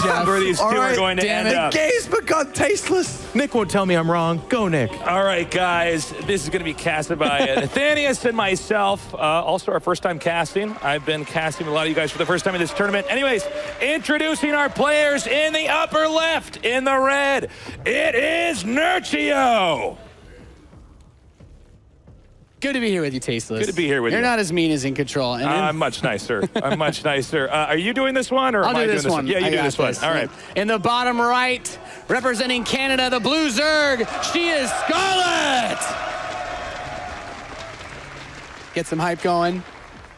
where these two are going to end up. The game's become tasteless. Nick won't tell me I'm wrong. Go, Nick. All right, guys. This is going to be casted by Nathanius and myself. Also, our first time casting. I've been casting a lot of you guys for the first time in this tournament. Anyways, introducing our players in the upper left, in the red. It is Nurchio. Good to be here with you, Tasteless. Good to be here with you. You're not as mean as In Control. And I'm much nicer. I'm much nicer. Are you doing this one, or I'll am I do doing this one. Yeah, you do this one. All right. In the bottom right, representing Canada, the Blue Zerg, she is Scarlet. Get some hype going.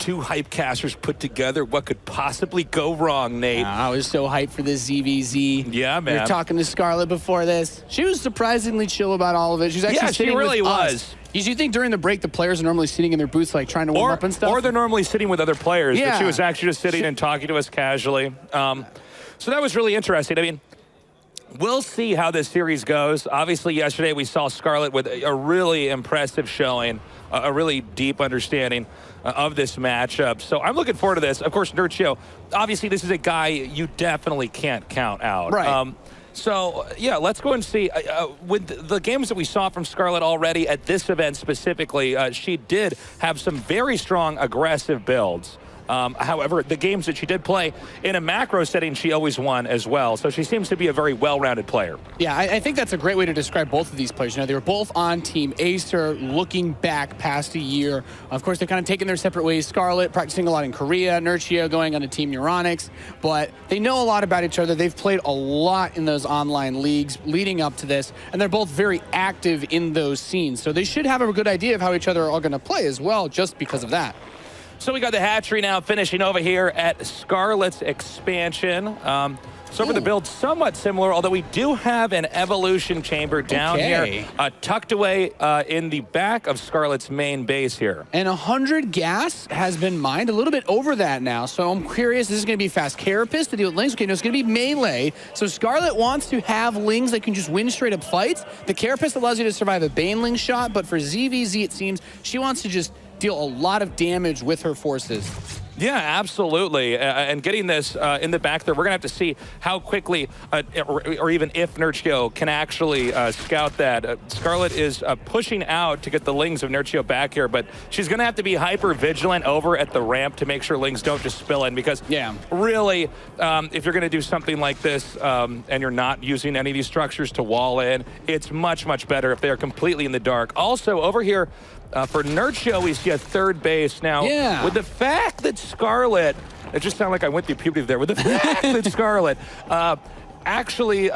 Two hype casters put together. What could possibly go wrong, Nate? I was so hyped for this ZvZ. Yeah, man. We were talking to Scarlet before this. She was surprisingly chill about all of it. She was actually sitting really with was. us. You think during the break the players are normally sitting in their booths like trying to warm up and stuff? Or they're normally sitting with other players, Yeah. but she was actually just sitting and talking to us casually. So that was really interesting. I mean, we'll see how this series goes. Obviously, yesterday we saw Scarlet with a really impressive showing, a really deep understanding of this matchup. So I'm looking forward to this. Of course, Nurchio, obviously this is a guy you definitely can't count out. Right. So, yeah, let's go and see. With the games that we saw from Scarlet already at this event specifically, she did have some very strong aggressive builds. However, the games that she did play in a macro setting, she always won as well. So she seems to be a very well-rounded player. Yeah, I think that's a great way to describe both of these players. You know, they were both on Team Acer, looking back past a year. Of course, they've kind of taken their separate ways. Scarlet practicing a lot in Korea, Nurchio going on to Team Neuronics. But they know a lot about each other. They've played a lot in those online leagues leading up to this, and they're both very active in those scenes. So they should have a good idea of how each other are all going to play as well, just because of that. So we got the hatchery now finishing over here at Scarlet's expansion. So for the build, somewhat similar, although we do have an evolution chamber down here, tucked away in the back of Scarlet's main base here. And 100 gas has been mined, a little bit over that now. So I'm curious, this is going to be fast carapace to deal with Lings. Okay, no, it's going to be melee. So Scarlet wants to have Lings that can just win straight up fights. The carapace allows you to survive a Baneling shot, but for ZvZ, it seems she wants to just deal a lot of damage with her forces. Yeah, absolutely. And getting this in the back there, we're going to have to see how quickly, or even if Nurchio can actually scout that. Scarlet is pushing out to get the Lings of Nurchio back here, but she's going to have to be hyper vigilant over at the ramp to make sure Lings don't just spill in, because really, if you're going to do something like this and you're not using any of these structures to wall in, it's much, much better if they are completely in the dark. Also, over here, for Nurchio, we see a third base. Now, with the fact that Scarlet, it just sounded like I went through puberty there, with the fact that Scarlet actually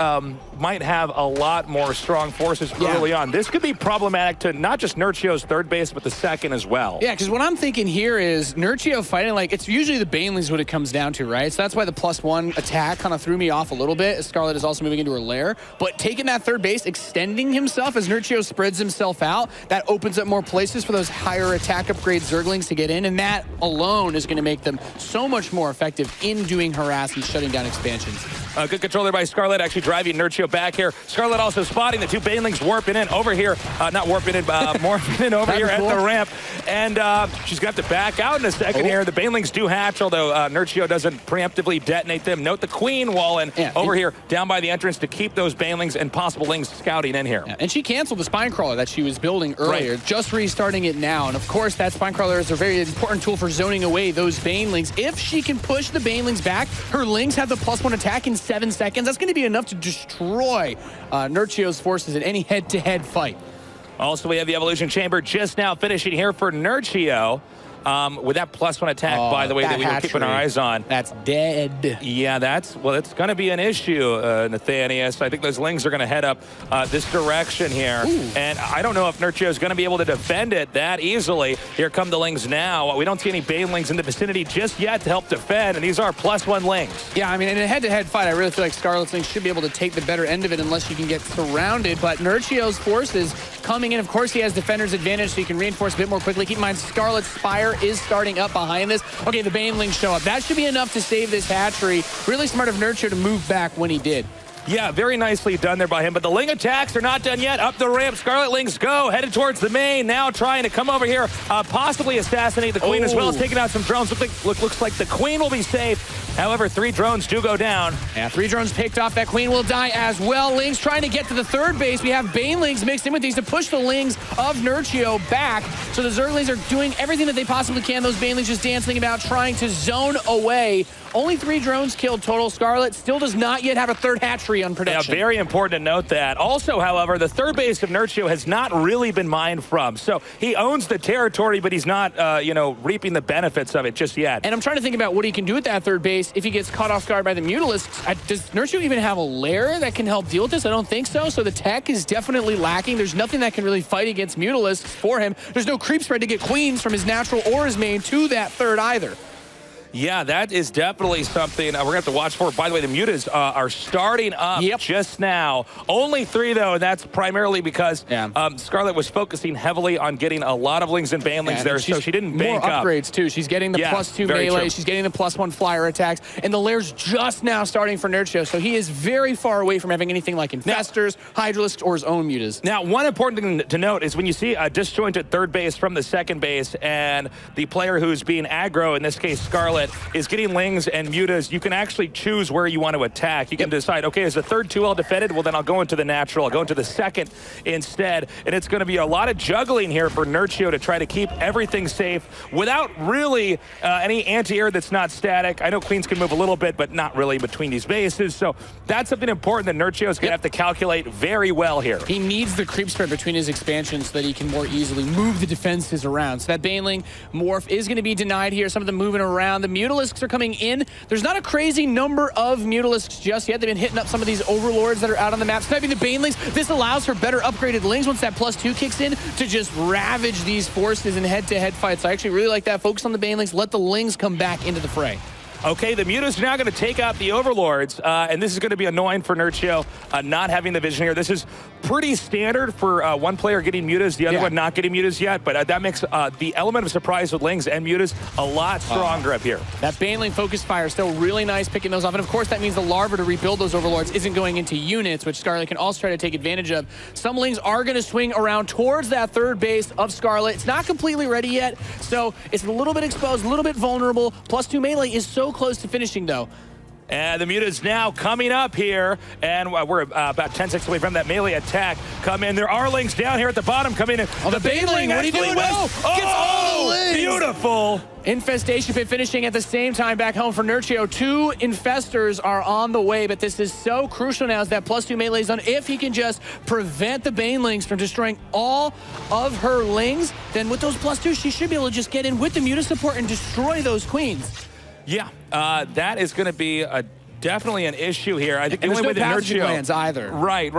might have a lot more strong forces early on. This could be problematic to not just Nurchio's third base, but the second as well. Yeah, because what I'm thinking here is Nurchio fighting, like, it's usually the Banelings what it comes down to, right? So that's why the +1 attack kind of threw me off a little bit, as Scarlet is also moving into her lair. But taking that third base, extending himself as Nurchio spreads himself out, that opens up more places for those higher attack upgrade Zerglings to get in, and that alone is going to make them so much more effective in doing harass and shutting down expansions. Good control there by Scarlet, actually driving Nurchio back here. Scarlet also spotting the two Banelings warping in over here. Not warping in, morphing in over here at the ramp. And she's going to have to back out in a second here. The Banelings do hatch, although Nurchio doesn't preemptively detonate them. Note the Queen walling over here down by the entrance to keep those Banelings and possible Lings scouting in here. And she canceled the Spinecrawler that she was building earlier, just restarting it now. And of course, that Spinecrawler is a very important tool for zoning away those Banelings. If she can push the Banelings back, her Lings have the +1 attack in 7 seconds. That's going to be enough to destroy Nurchio's forces in any head-to-head fight. Also, we have the Evolution Chamber just now finishing here for Nurchio. With that +1 attack, by the way, that we were keeping our eyes on. That's dead. Yeah, it's going to be an issue, Nathanius. I think those Lings are going to head up this direction here. And I don't know if Nurchio is going to be able to defend it that easily. Here come the Lings now. We don't see any Banelings in the vicinity just yet to help defend, and these are +1 Lings. Yeah, I mean, in a head-to-head fight, I really feel like Scarlet's Lings should be able to take the better end of it unless you can get surrounded. But Nurchio's forces coming in. Of course, he has defender's advantage, so you can reinforce a bit more quickly. Keep in mind, Scarlet's Spire is starting up behind this. Okay, the Banelings show up. That should be enough to save this hatchery. Really smart of Nurchio to move back when he did. Yeah, very nicely done there by him. But the Ling attacks are not done yet. Up the ramp, Scarlet Lings go, headed towards the main. Now trying to come over here, possibly assassinate the Queen as well as taking out some drones. Looks like the Queen will be safe. However, 3 drones do go down. Yeah, 3 drones picked off. That queen will die as well. Lings trying to get to the third base. We have Banelings mixed in with these to push the Lings of Nurchio back. So the Zerglings are doing everything that they possibly can. Those Banelings just dancing about, trying to zone away. Only 3 drones killed total. Scarlet still does not yet have a third hatchery on production. Yeah, very important to note that. Also, however, the third base of Nurchio has not really been mined from. So he owns the territory, but he's not, reaping the benefits of it just yet. And I'm trying to think about what he can do at that third base if he gets caught off guard by the Mutalisks. Does Nurchio even have a lair that can help deal with this? I don't think so. So the tech is definitely lacking. There's nothing that can really fight against Mutalisks for him. There's no creep spread to get queens from his natural or his main to that third either. Yeah, that is definitely something we're going to have to watch for. By the way, the Mutas are starting up just now. Only 3, though, and that's primarily because Scarlet was focusing heavily on getting a lot of Lings and Banelings there, so she didn't bank up. More upgrades, too. She's getting the +2 melee. She's getting the +1 flyer attacks, and the lair's just now starting for Nurchio, so he is very far away from having anything like Infestors, Hydralisks, or his own Mutas. Now, one important thing to note is when you see a disjointed third base from the second base, and the player who's being aggro, in this case Scarlet, is getting Lings and Mutas, you can actually choose where you want to attack. You can decide, okay, is the third too well defended? Well, then I'll go into the natural. I'll go into the second instead. And it's going to be a lot of juggling here for Nurchio to try to keep everything safe without really any anti-air that's not static. I know Queens can move a little bit, but not really between these bases. So that's something important that Nurchio is going to have to calculate very well here. He needs the creep spread between his expansions so that he can more easily move the defenses around. So that Baneling morph is going to be denied here. Some of them moving around. The Mutalisks are coming in. There's not a crazy number of Mutalisks just yet. They've been hitting up some of these Overlords that are out on the map, sniping the Banelings. This allows for better upgraded Lings once that +2 kicks in to just ravage these forces in head-to-head fights. I actually really like that. Focus on the Banelings. Let the Lings come back into the fray. Okay, the Mutas are now going to take out the Overlords, and this is going to be annoying for Nurchio, not having the vision here. This is pretty standard for one player getting Mutas, the other one not getting Mutas yet, but that makes the element of surprise with Lings and Mutas a lot stronger up here. That Baneling focus fire is still really nice picking those off, and of course that means the larva to rebuild those Overlords isn't going into units, which Scarlet can also try to take advantage of. Some Lings are going to swing around towards that third base of Scarlet. It's not completely ready yet, so it's a little bit exposed, a little bit vulnerable. +2 melee is so close to finishing, though. And the Mutas now coming up here, and we're about 10 seconds away from that melee attack. Come in. There are Lings down here at the bottom. Come in. Oh, the Baneling, what are you doing? No! Gets all the Lings! Beautiful. Infestation Pit finishing at the same time back home for Nurchio. 2 Infestors are on the way, but this is so crucial now as that +2 melee is on. If he can just prevent the Banelings from destroying all of her Lings, then with those +2, she should be able to just get in with the Muta support and destroy those Queens. Yeah, that is going to be definitely an issue here. I think the only way that Nurchio lands either. Right.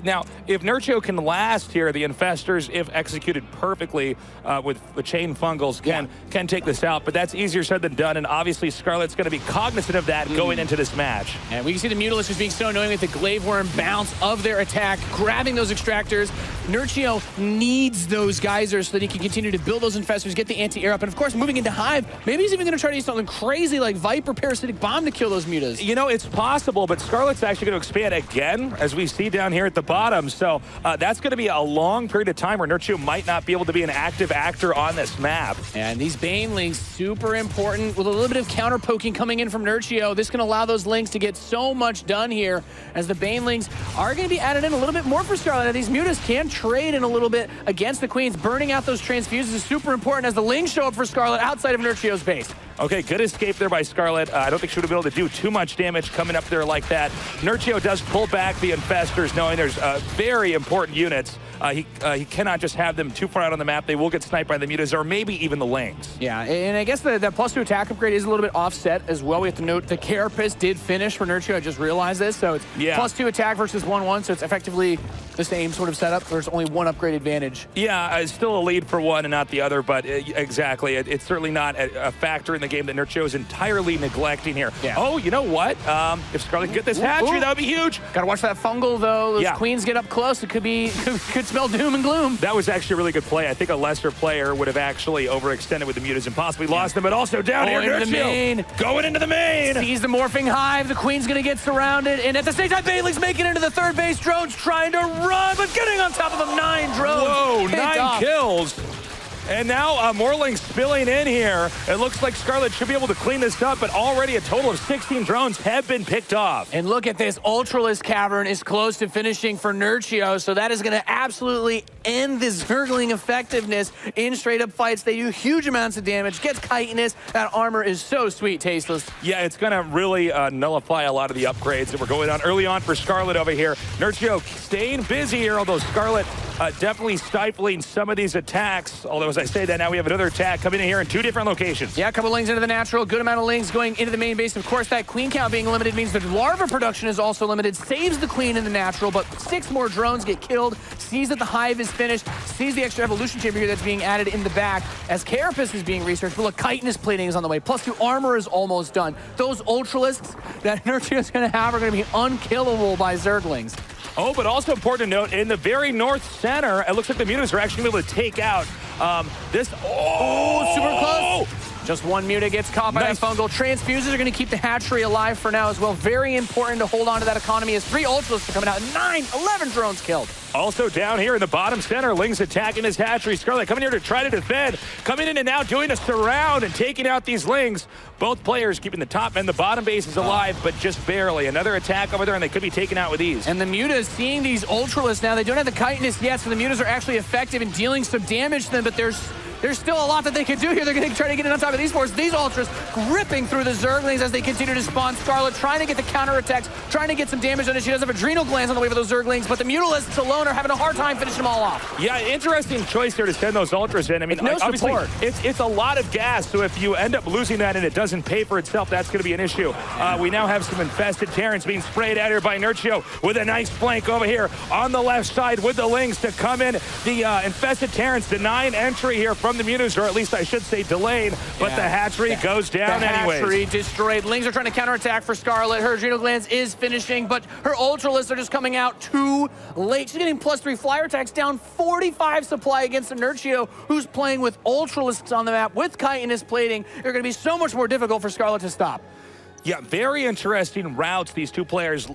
Now, if Nurchio can last here, the Infestors, if executed perfectly with the chain fungals, can take this out. But that's easier said than done, and obviously Scarlet's going to be cognizant of that going into this match. And we can see the Mutalisks just being so annoying with the Glaive Worm bounce of their attack, grabbing those extractors. Nurchio needs those geysers so that he can continue to build those Infestors, get the anti-air up, and of course, moving into Hive, maybe he's even going to try to use something crazy like Viper Parasitic Bomb to kill those Mutas. You know, it's possible, but Scarlet's actually going to expand again, as we see down here at the bottom. So that's going to be a long period of time where Nurchio might not be able to be an active actor on this map. And these Banelings, super important. With a little bit of counter poking coming in from Nurchio, this can allow those Lings to get so much done here, as the Banelings are going to be added in a little bit more for Scarlet. Now, these Mutas can trade in a little bit against the Queens. Burning out those transfuses is super important as the Lings show up for Scarlet outside of Nurchio's base. Okay, good escape there by Scarlet. I don't think she would have been able to do too much damage coming up there like that. Nurchio does pull back the Infestors, knowing there's very important units. He cannot just have them too far out on the map. They will get sniped by the Mutas or maybe even the Lings. Yeah, and I guess that +2 attack upgrade is a little bit offset as well. We have to note the Carapace did finish for Nurchio. I just realized this. So it's +2 attack versus 1/1, so it's effectively the same sort of setup. There's only one upgrade advantage. Yeah, it's still a lead for one and not the other, but exactly. It's certainly not a factor in the game that Nurchio is entirely neglecting here. Yeah. Oh, you know what? If Scarlet can get this hatchery, that would be huge. Gotta watch that fungal, though. Those Queens get up close. It could smell doom and gloom. That was actually a really good play. I think a lesser player would have actually overextended with the Mutas and possibly lost them, but also down here, Nurchio. The main. Going into the main. Sees the morphing Hive. The Queen's gonna get surrounded, and at the same time, Baneling's making it into the third base. Drones trying to run, but getting on top of them. 9 drones. Whoa, 9 kills. And now Morling's spilling in here. It looks like Scarlet should be able to clean this up, but already a total of 16 drones have been picked off. And look at this, Ultralisk Cavern is close to finishing for Nurchio, so that is going to absolutely end this Zergling effectiveness in straight-up fights. They do huge amounts of damage, gets chitinous. That armor is so sweet, Tasteless. Yeah, it's going to really nullify a lot of the upgrades that were going on early on for Scarlet over here. Nurchio staying busy here, although Scarlet definitely stifling some of these attacks. Although, as I say that, now we have another attack coming in here in 2 different locations. Yeah, a couple lings into the natural, good amount of lings going into the main base. Of course, that queen count being limited means the larva production is also limited. Saves the queen in the natural, but 6 more drones get killed. Sees that the hive is finished. Sees the extra evolution chamber here that's being added in the back as Carapace is being researched. But look, chitinous plating is on the way. Plus 2 armor is almost done. Those Ultralisks that Nurchio is going to have are going to be unkillable by Zerglings. Oh, but also important to note, in the very north center, it looks like the Mutas are actually able to take out this. Oh, super close. Just 1 Muta gets caught by that fungal. Transfuses are going to keep the hatchery alive for now as well. Very important to hold on to that economy as 3 Ultralisks are coming out. 11 drones killed. Also down here in the bottom center, Ling's attacking his hatchery. Scarlet coming here to try to defend. Coming in and now doing a surround and taking out these Lings. Both players keeping the top and the bottom bases alive, but just barely. Another attack over there, and they could be taken out with ease. And the Mutas seeing these Ultralisks now, they don't have the chitinous yet, so the Mutas are actually effective in dealing some damage to them, but there's still a lot that they can do here. They're going to try to get in on top of these forces. These Ultras gripping through the Zerglings as they continue to spawn. Scarlet trying to get the counterattacks, trying to get some damage on it. She does have adrenal glands on the way for those Zerglings, but the Mutalisks alone are having a hard time finishing them all off. Yeah, interesting choice there to send those Ultras in. I mean, no obviously, support. It's a lot of gas, so if you end up losing that and it doesn't pay for itself, that's going to be an issue. We now have some infested Terrans being sprayed at here by Nurchio with a nice flank over here on the left side with the Lings to come in. The infested Terrans denying entry here from the Mutas, or at least I should say delayed, but the hatchery goes down anyways. The hatchery destroyed. Lings are trying to counterattack for Scarlet. Her adrenal glands is finishing, but her Ultralisks are just coming out too late. She's getting +3 flyer attacks, down 45 supply against the Nurchio, who's playing with Ultralisks on the map with chitinous plating. They're going to be so much more difficult for Scarlet to stop. Yeah, very interesting routes these 2 players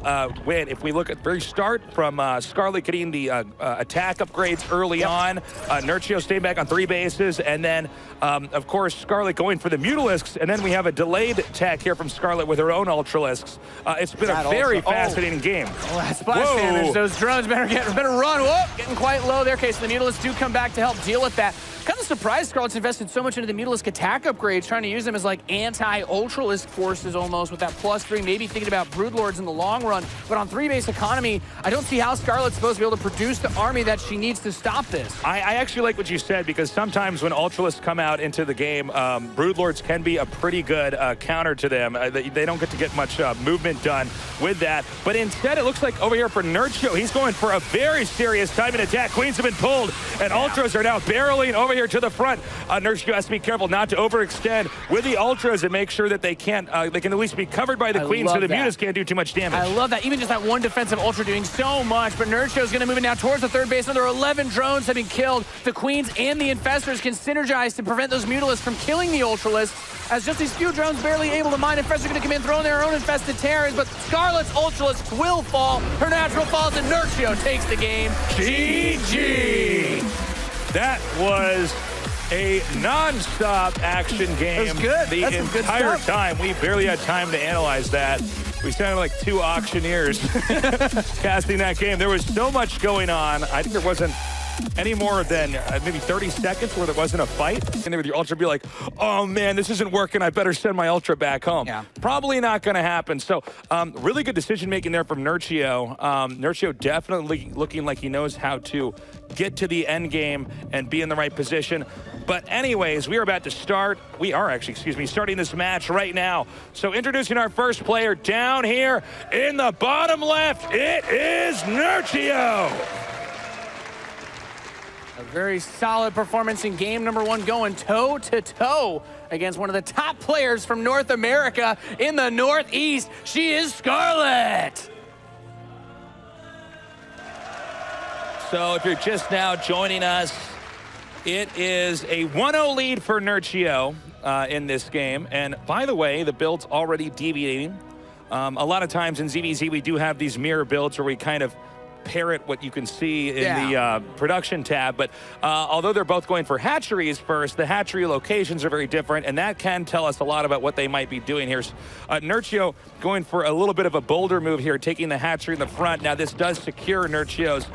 win. If we look at the very start from Scarlet getting the attack upgrades early on, Nurchio staying back on 3 bases, and then, of course, Scarlet going for the Mutalisks, and then we have a delayed attack here from Scarlet with her own Ultralisks. It's been a very fascinating game. Oh, that splash damage. Those drones better run. Whoa, getting quite low there. Okay, so the Mutalisks do come back to help deal with that. Kind of surprised Scarlet's invested so much into the Mutalisk attack upgrades, trying to use them as like anti-Ultralisk forces almost with that +3, maybe thinking about Broodlords in the long run. But on 3-base economy, I don't see how Scarlet's supposed to be able to produce the army that she needs to stop this. I actually like what you said, because sometimes when Ultralisks come out into the game, Broodlords can be a pretty good counter to them. They don't get to get much movement done with that. But instead, it looks like over here for Nurchio, he's going for a very serious timing attack. Queens have been pulled, and Ultras are now barreling over here to the front. Nurchio has to be careful not to overextend with the Ultras and make sure that they can at least be covered by the Queens, so the Mutas can't do too much damage. I love that. Even just that one defensive Ultra doing so much, but Nurchio's going to move it now towards the 3rd base. Another 11 drones have been killed. The Queens and the Infestors can synergize to prevent those Mutalisks from killing the Ultralisks, as just these few drones barely able to mine. Infestors are going to come in, throwing their own infested Terrans, but Scarlet's Ultralisks will fall. Her natural falls, and Nurchio takes the game. GG! That was a non-stop action game. It was good. The entire time. We barely had time to analyze that. We sounded like 2 auctioneers casting that game. There was so much going on. I think there wasn't any more than maybe 30 seconds where there wasn't a fight. And then with your Ultra be like, oh man, this isn't working. I better send my Ultra back home. Yeah. Probably not going to happen. So really good decision making there from Nurchio. Nurchio definitely looking like he knows how to get to the end game and be in the right position. But anyways, we are about to start. We are actually, starting this match right now. So introducing our first player down here in the bottom left, it is Nurchio. A very solid performance in game number 1, going toe-to-toe against one of the top players from North America in the Northeast. She is Scarlet. So if you're just now joining us, it is a 1-0 lead for Nurchio in this game. And by the way, the build's already deviating. A lot of times in ZvZ, we do have these mirror builds where we kind of parrot what you can see in the production tab. But although they're both going for hatcheries first, the hatchery locations are very different, and that can tell us a lot about what they might be doing here. Nurchio going for a little bit of a bolder move here, taking the hatchery in the front. Now, this does secure Nurchio's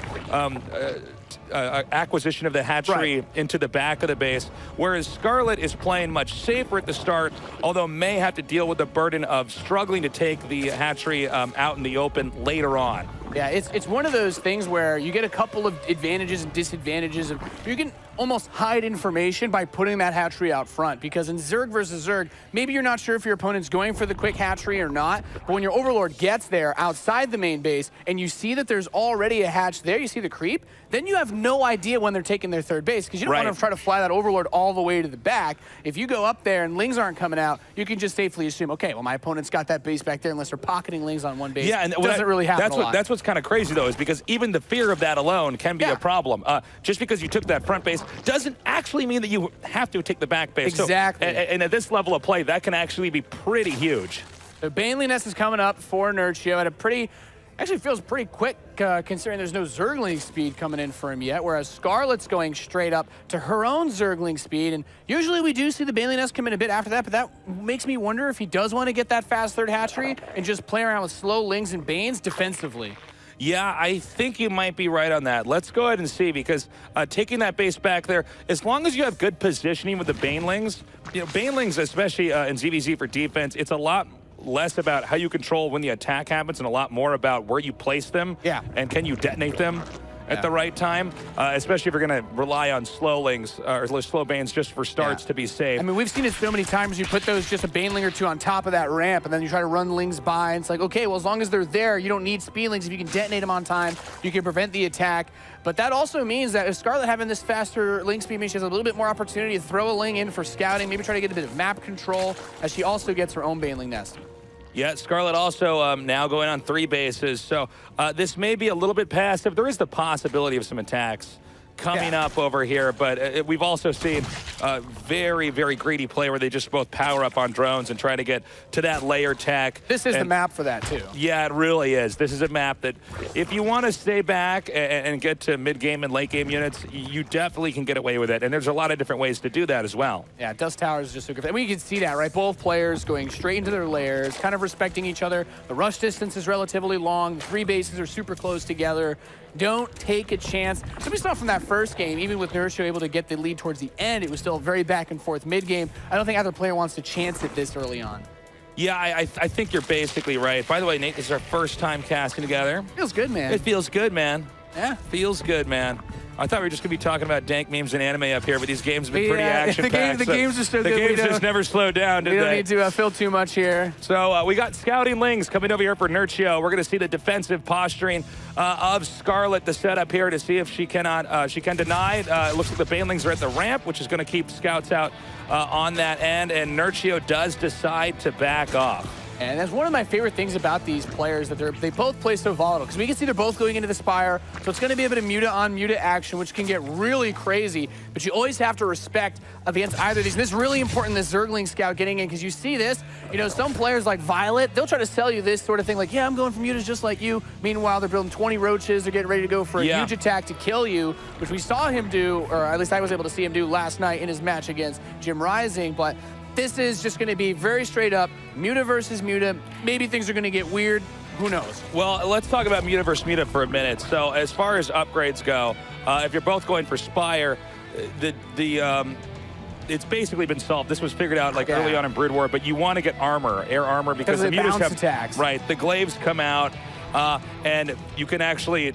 acquisition of the hatchery into the back of the base, whereas Scarlet is playing much safer at the start, although may have to deal with the burden of struggling to take the hatchery out in the open later on. Yeah, it's one of those things where you get a couple of advantages and disadvantages. You can almost hide information by putting that hatchery out front, because in Zerg versus Zerg, maybe you're not sure if your opponent's going for the quick hatchery or not, but when your Overlord gets there outside the main base and you see that there's already a hatch there, you see the creep, then you have no idea when they're taking their third base, because you don't want to try to fly that Overlord all the way to the back. If you go up there and Lings aren't coming out, you can just safely assume, okay, well, my opponent's got that base back there unless they're pocketing Lings on one base. Yeah, and it doesn't really happen a lot. That's what's kind of crazy, though, is because even the fear of that alone can be a problem. Just because you took that front base doesn't actually mean that you have to take the back base. Exactly. So, and at this level of play, that can actually be pretty huge. So Baneley Nest is coming up for Nurchio at a pretty, actually feels pretty quick considering there's no Zergling speed coming in for him yet, whereas Scarlet's going straight up to her own Zergling speed, and usually we do see the Baneley Nest come in a bit after that, but that makes me wonder if he does want to get that fast third hatchery and just play around with slow Lings and Banes defensively. Yeah, I think you might be right on that. Let's go ahead and see, because taking that base back there, as long as you have good positioning with the Banelings, you know, Banelings, especially in ZvZ for defense, it's a lot less about how you control when the attack happens and a lot more about where you place them and can you detonate them at the right time, especially if you're going to rely on slow Lings or slow Banes just for starts to be safe. I mean, we've seen it so many times. You put those just a Baneling or two on top of that ramp, and then you try to run Lings by, and it's like, okay, well, as long as they're there, you don't need Speedlings. If you can detonate them on time, you can prevent the attack. But that also means that if Scarlet having this faster Ling speed means she has a little bit more opportunity to throw a Ling in for scouting, maybe try to get a bit of map control, as she also gets her own Baneling Nest. Yeah, Scarlet also now going on 3 bases, so this may be a little bit passive. There is the possibility of some attacks coming up over here, but we've also seen a very, very greedy play where they just both power up on drones and try to get to that layer tech. This is the map for that, too. Yeah, it really is. This is a map that if you want to stay back and get to mid-game and late-game units, you definitely can get away with it, and there's a lot of different ways to do that as well. Yeah, Dust Tower is just so good. And we can see that, right? Both players going straight into their layers, kind of respecting each other. The rush distance is relatively long. The 3 bases are super close together. Don't take a chance. So we saw from that first game, even with Nurchio able to get the lead towards the end, it was still very back and forth mid-game. I don't think either player wants to chance it this early on. Yeah, I think you're basically right. By the way, Nate, this is our first time casting together. Feels good, man. It feels good, man. Yeah. Feels good, man. I thought we were just going to be talking about dank memes and anime up here, but these games have been pretty action-packed. The games are so good. The games just never slowed down, did they? We don't need to fill too much here. So we got scouting Lings coming over here for Nurchio. We're going to see the defensive posturing of Scarlet, the setup here to see if she can deny. It looks like the Banelings are at the ramp, which is going to keep scouts out on that end, and Nurchio does decide to back off. And that's one of my favorite things about these players, that they both play so volatile, because we can see they're both going into the Spire, so it's going to be a bit of muta-on-muta action, which can get really crazy, but you always have to respect against either of these. And this is really important, this Zergling scout getting in, because you see this, you know, some players like Violet, they'll try to sell you this sort of thing, like, yeah, I'm going for mutas just like you. Meanwhile, they're building 20 roaches, they're getting ready to go for a huge attack to kill you, which we saw him do, or at least I was able to see him do last night in his match against Jim Rising, but this is just going to be very straight up, muta versus muta. Maybe things are going to get weird. Who knows? Well, let's talk about muta versus muta for a minute. So as far as upgrades go, if you're both going for Spire, it's basically been solved. This was figured out like early on in Brood War, but you want to get armor, air armor, because the mutas have attacks. Right, the glaives come out, and you can actually,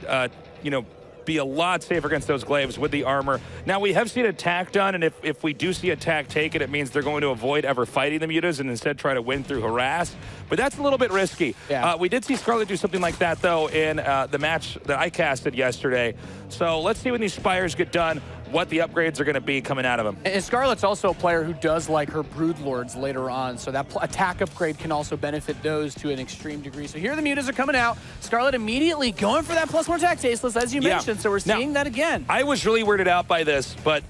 you know, be a lot safer against those glaives with the armor. Now, we have seen attack done, and if we do see attack taken, it means they're going to avoid ever fighting the mutas and instead try to win through harass. But that's a little bit risky. Yeah. We did see Scarlet do something like that, though, in the match that I casted yesterday. So let's see when these Spires get done, what the upgrades are going to be coming out of them. And Scarlet's also a player who does like her Broodlords later on, so that attack upgrade can also benefit those to an extreme degree. So here the mutas are coming out. Scarlet immediately going for that +1 attack tasteless, as you mentioned, so we're seeing that again. I was really weirded out by this, but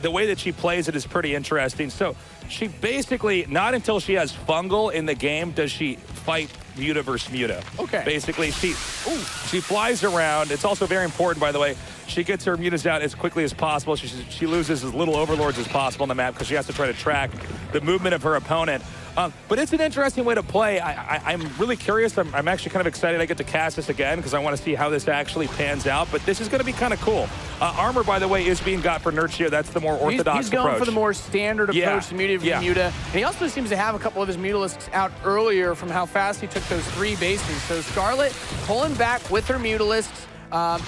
the way that she plays it is pretty interesting. So she basically, not until she has fungal in the game does she fight Muta versus Muta. Okay. Basically, she flies around. It's also very important, by the way. She gets her mutas out as quickly as possible. She loses as little overlords as possible on the map because she has to try to track the movement of her opponent. But it's an interesting way to play. I'm really curious. I'm actually kind of excited I get to cast this again because I want to see how this actually pans out. But this is going to be kind of cool. Armor, by the way, is being got for Nurchio. That's the more orthodox approach. He's going for the more standard approach to Muta versus Muta. And he also seems to have a couple of his Mutalisks out earlier from how fast he took those 3 bases. So Scarlet pulling back with her Mutalisks.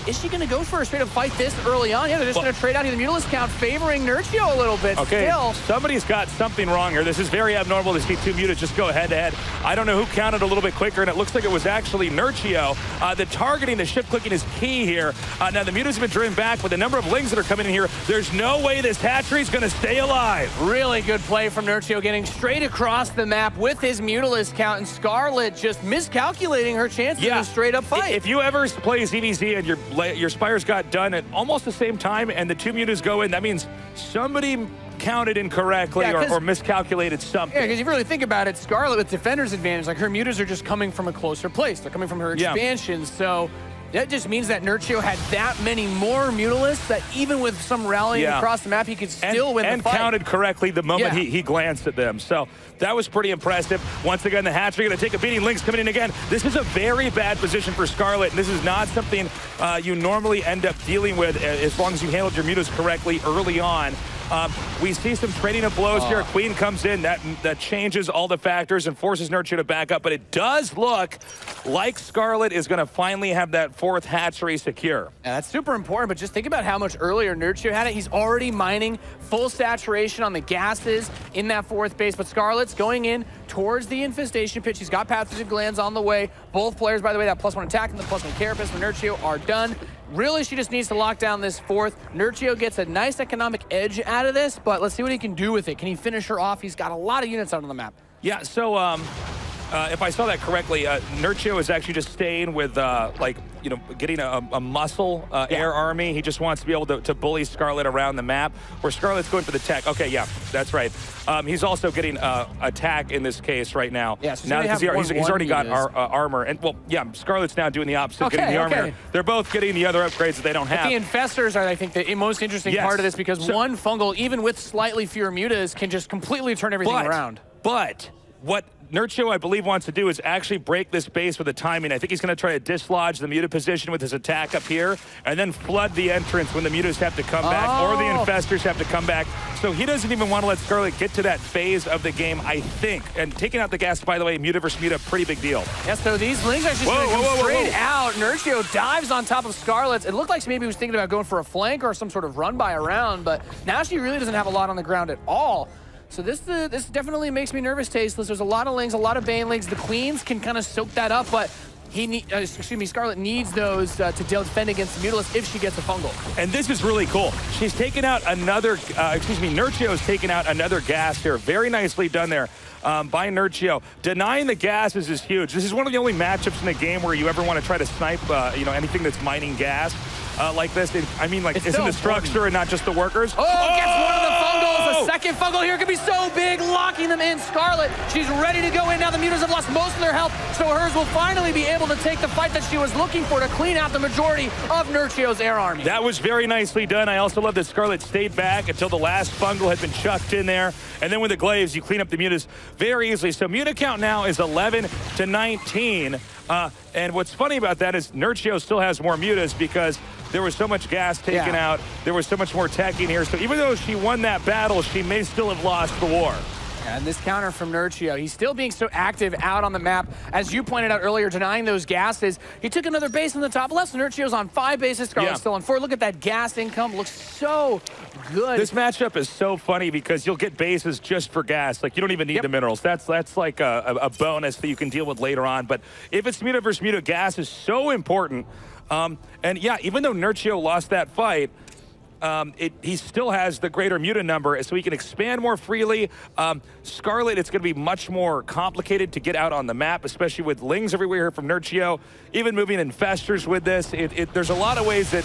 Is she going to go for a straight-up fight this early on? Yeah, they're just going to trade out the Mutalisk count, favoring Nurchio a little bit. Okay, still. Somebody's got something wrong here. This is very abnormal to see 2 mutas just go head-to-head. I don't know who counted a little bit quicker, and it looks like it was actually Nurchio. The targeting, the shift clicking is key here. Now, the mutas have been driven back, but the number of lings that are coming in here, there's no way this hatchery's going to stay alive. Really good play from Nurchio, getting straight across the map with his Mutalisk count, and Scarlet just miscalculating her chances in a straight-up fight. If you ever play ZvZ and your Spires got done at almost the same time and the 2 mutas go in, that means somebody counted incorrectly or miscalculated something. Yeah, because if you really think about it, Scarlet with Defender's advantage, like her mutas are just coming from a closer place. They're coming from her expansion, so that just means that Nurchio had that many more Mutalisks that even with some rallying across the map, he could still win the fight. And counted correctly the moment he glanced at them. So that was pretty impressive. Once again, the hatchery going to take a beating. Lynx coming in again. This is a very bad position for Scarlet, and this is not something you normally end up dealing with as long as you handled your mutas correctly early on. We see some trading of blows here. Queen comes in. That changes all the factors and forces Nurchio to back up. But it does look like Scarlet is going to finally have that 4th hatchery secure. Yeah, that's super important, but just think about how much earlier Nurchio had it. He's already mining full saturation on the gases in that 4th base, but Scarlet's going in towards the infestation pitch. He's got pathogen glands on the way. Both players, by the way, that +1 attack and the +1 carapace for Nurchio are done. Really, she just needs to lock down this 4th. Nurchio gets a nice economic edge out of this, but let's see what he can do with it. Can he finish her off? He's got a lot of units out on the map. Yeah, so if I saw that correctly, Nurchio is actually just staying with, getting a muscle air army. He just wants to be able to bully Scarlet around the map, where Scarlet's going for the tech. Okay, yeah, that's right. He's also getting attack in this case right now. Yeah, so now he's already got armor. And, Scarlet's now doing the opposite, getting the armor. They're both getting the other upgrades that they don't have. The infestors are, I think, the most interesting part of this, because one fungal, even with slightly fewer mutas, can just completely turn everything around. But what Nurchio, I believe, wants to do is actually break this base with the timing. I think he's going to try to dislodge the muta position with his attack up here and then flood the entrance when the mutas have to come back or the infestors have to come back. So he doesn't even want to let Scarlet get to that phase of the game, I think. And taking out the gas, by the way, muta versus muta, pretty big deal. Yeah, so these lings are just going to come straight out. Nurchio dives on top of Scarlet. It looked like maybe he was thinking about going for a flank or some sort of run by around, but now she really doesn't have a lot on the ground at all. So this definitely makes me nervous, Tasteless. There's a lot of lings, a lot of Banelings. The Queens can kind of soak that up, but Scarlet needs those to defend against the Mutalisk if she gets a fungal. And this is really cool. She's taken out another, Nurchio's taken out another gas here. Very nicely done there by Nurchio. Denying the gases is huge. This is one of the only matchups in the game where you ever want to try to snipe, anything that's mining gas. Like this, it's in the structure and not just the workers. Oh, gets one of the fungals. The second fungal here could be so big, locking them in. Scarlet, she's ready to go in. Now the mutas have lost most of their health, so hers will finally be able to take the fight that she was looking for to clean out the majority of Nurchio's air army. That was very nicely done. I also love that Scarlet stayed back until the last fungal had been chucked in there. And then with the glaives, you clean up the mutas very easily. So muta count now is 11 to 19. And what's funny about that is Nurchio still has more mutas because there was so much gas taken out. There was so much more tech in here. So even though she won that battle, she may still have lost the war. And this counter from Nurchio, he's still being so active out on the map. As you pointed out earlier, denying those gases. He took another base on the top left. So Nurchio's on 5 bases. Scarlet's still on 4. Look at that gas income. Looks so good. This matchup is so funny because you'll get bases just for gas. Like, you don't even need the minerals. That's like a bonus that you can deal with later on. But if it's muta versus muta, gas is so important. And yeah, even though Nurchio lost that fight, he still has the greater muta number, so he can expand more freely. Scarlet, it's going to be much more complicated to get out on the map, especially with lings everywhere here from Nurchio. Even moving infestors with this, there's a lot of ways that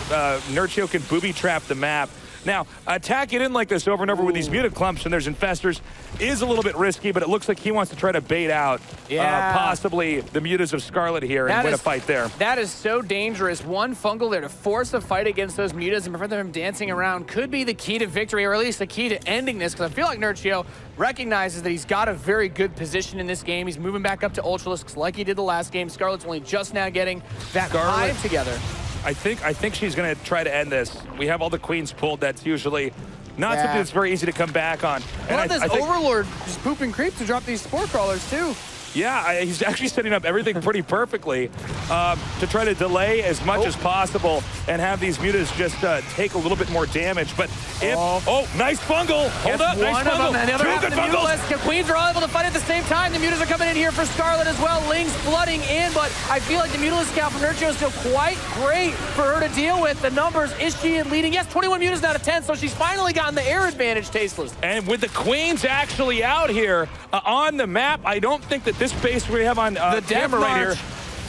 Nurchio can booby trap the map. Now, attacking in like this over and over with these muted clumps and there's infestors is a little bit risky, but it looks like he wants to try to bait out possibly the mutas of Scarlet here and win a fight there. That is so dangerous. One fungal there to force a fight against those mutas and prevent them from dancing around could be the key to victory, or at least the key to ending this, because I feel like Nurchio recognizes that he's got a very good position in this game. He's moving back up to Ultralisks like he did the last game. Scarlet's only just now getting that hive together. I think she's going to try to end this. We have all the queens pulled. That's usually not something that's very easy to come back on. And this Overlord just pooping creep to drop these Spore Crawlers, too. Yeah, he's actually setting up everything pretty perfectly to try to delay as much as possible and have these mutas just take a little bit more damage. But if nice fungal, hold up, nice fungal, and the other half good of the fungals. The queens are all able to fight at the same time. The mutas are coming in here for Scarlet as well. Ling's flooding in, but I feel like the mutalist count from Nurchio is still quite great for her to deal with. The numbers, is she leading? Yes, 21 mutas out of 10, so she's finally gotten the air advantage, Tasteless. And with the queens actually out here on the map, I don't think that this base we have on the camera right here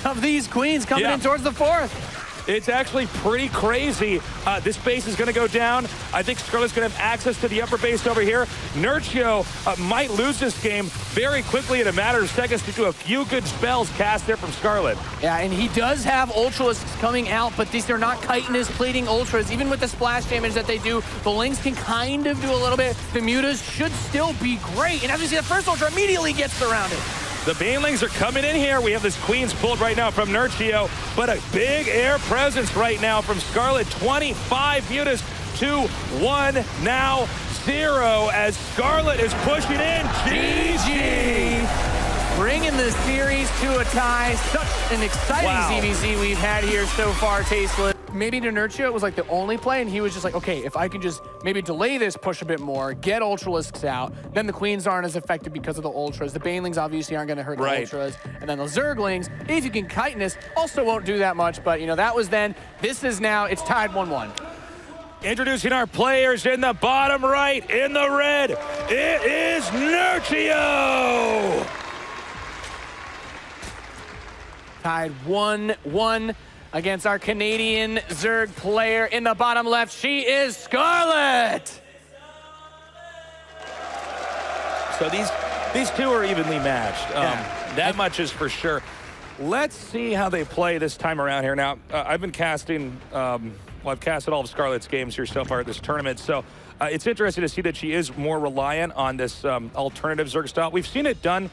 of these queens coming in towards the fourth. It's actually pretty crazy. This base is going to go down. I think Scarlet's going to have access to the upper base over here. Nurchio might lose this game very quickly in a matter of seconds due to a few good spells cast there from Scarlet. Yeah, and he does have Ultralisks coming out, but these are not chitinous plating Ultras. Even with the splash damage that they do, the Lings can kind of do a little bit. The mutas should still be great. And as we see, the first Ultra immediately gets surrounded. The Banelings are coming in here. We have this Queens pulled right now from Nurchio, but a big air presence right now from Scarlet. 25 mutas to 1, now 0 as Scarlet is pushing in. GG! Bringing the series to a tie. Such an exciting ZvZ we've had here so far, Tasteless. Maybe to Nurchio, it was like the only play, and he was just like, okay, if I can just maybe delay this push a bit more, get Ultralisks out, then the Queens aren't as effective because of the Ultras. The Banelings obviously aren't going to hurt the Ultras. And then the Zerglings, if you can chitinous, also won't do that much. But, you know, that was then. This is now, it's tied 1-1. Introducing our players in the bottom right, in the red, it is Nurchio! Tied 1-1. Against our Canadian Zerg player in the bottom left. She is Scarlet! So these two are evenly matched. That much is for sure. Let's see how they play this time around here. Now, I've been casting, I've casted all of Scarlet's games here so far at this tournament, so it's interesting to see that she is more reliant on this alternative Zerg style. We've seen it done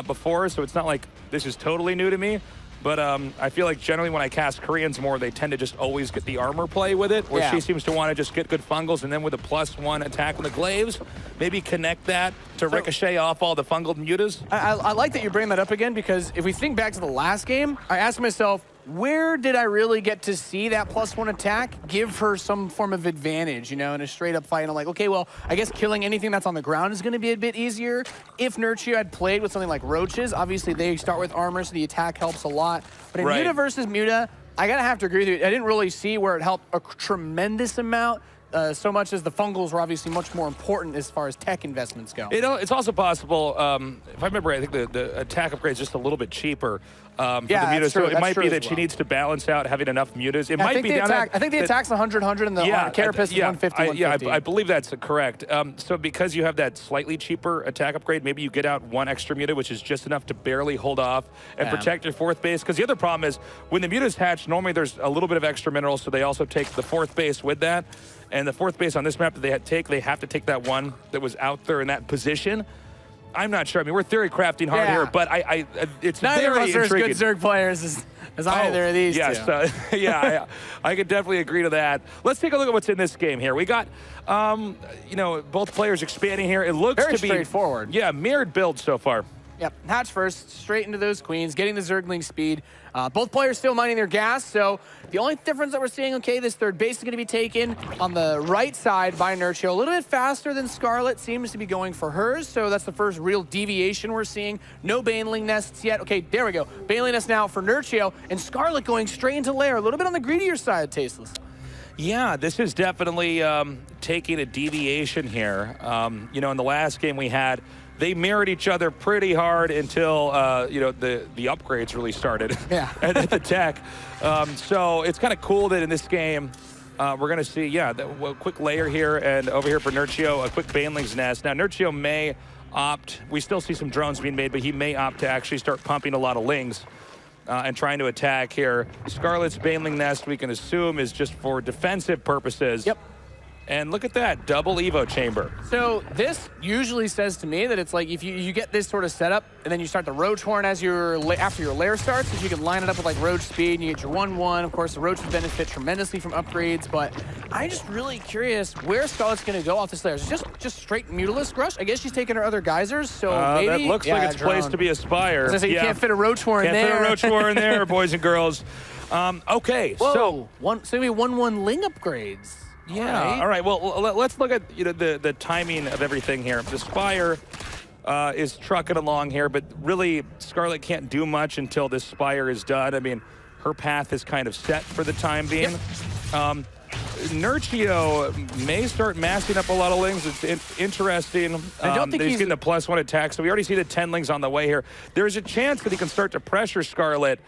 before, so it's not like this is totally new to me. But I feel like generally when I cast Koreans more, they tend to just always get the armor play with it, where she seems to want to just get good fungals, and then with a +1 attack on the glaives, maybe connect that to ricochet off all the fungal mutas. I like that you bring that up again, because if we think back to the last game, I asked myself, where did I really get to see that +1 attack give her some form of advantage, you know, in a straight-up fight? And I'm like, okay, well, I guess killing anything that's on the ground is going to be a bit easier. If Nurchio had played with something like roaches, obviously they start with armor, so the attack helps a lot. But in Muta versus Muta, I gotta have to agree with you. I didn't really see where it helped a tremendous amount. So much as the fungals were obviously much more important as far as tech investments go. It's also possible, if I remember right, I think the attack upgrade is just a little bit cheaper for the mutas. So it might be that she needs to balance out having enough mutas. It might be down I think the attack's 100 and the Carapace is 150. Yeah, I believe that's correct. So because you have that slightly cheaper attack upgrade, maybe you get out 1 extra muta, which is just enough to barely hold off and protect your 4th base. Because the other problem is when the mutas hatch, normally there's a little bit of extra minerals, so they also take the 4th base with that. And the 4th base on this map that they have to take that one that was out there in that position. I'm not sure. I mean, we're theory crafting hard here, but it's neither very of us are as intriguing. good Zerg players as either of these two. Yeah, I could definitely agree to that. Let's take a look at what's in this game here. We got, you know, both players expanding here. It looks very to be straightforward. Yeah, mirrored build so far. Yep, hatch first, straight into those queens, getting the Zergling speed. Both players still mining their gas, so the only difference that we're seeing, okay, this 3rd base is going to be taken on the right side by Nurchio. A little bit faster than Scarlet, seems to be going for hers, so that's the first real deviation we're seeing. No Baneling nests yet. Okay, there we go. Baneling nest now for Nurchio, and Scarlet going straight into lair. A little bit on the greedier side, Tasteless. Yeah, this is definitely taking a deviation here. You know, in the last game we had, they mirrored each other pretty hard until, you know, the upgrades really started at the tech. So it's kind of cool that in this game, we're going to see, yeah, a quick layer here, and over here for Nurchio, a quick Baneling's Nest. Now, Nurchio may opt, we still see some drones being made, but he may opt to actually start pumping a lot of Lings and trying to attack here. Scarlet's Baneling Nest, we can assume, is just for defensive purposes. Yep. And look at that, double Evo chamber. So this usually says to me that it's like if you get this sort of setup and then you start the Roach Horn as after your lair starts, if you can line it up with like Roach Speed and you get your 1-1. Of course, the Roach would benefit tremendously from upgrades, but I'm just really curious where Scarlet's going to go off this lair. Is it just straight Mutalisk Rush? I guess she's taking her other geysers, so maybe... That looks like it's placed to be a Spire. As I say, you can't fit a Roach Horn there. Can't fit a Roach Horn there, boys and girls. Okay, Whoa. so maybe 1-1 Ling upgrades. Yeah. All right. Well, let's look at the timing of everything here. The Spire is trucking along here, but really Scarlet can't do much until this Spire is done. I mean, her path is kind of set for the time being. Yep. Nurchio may start massing up a lot of Lings. It's interesting. I don't think he's getting the +1 attack, so we already see the 10 Lings on the way here. There's a chance that he can start to pressure Scarlet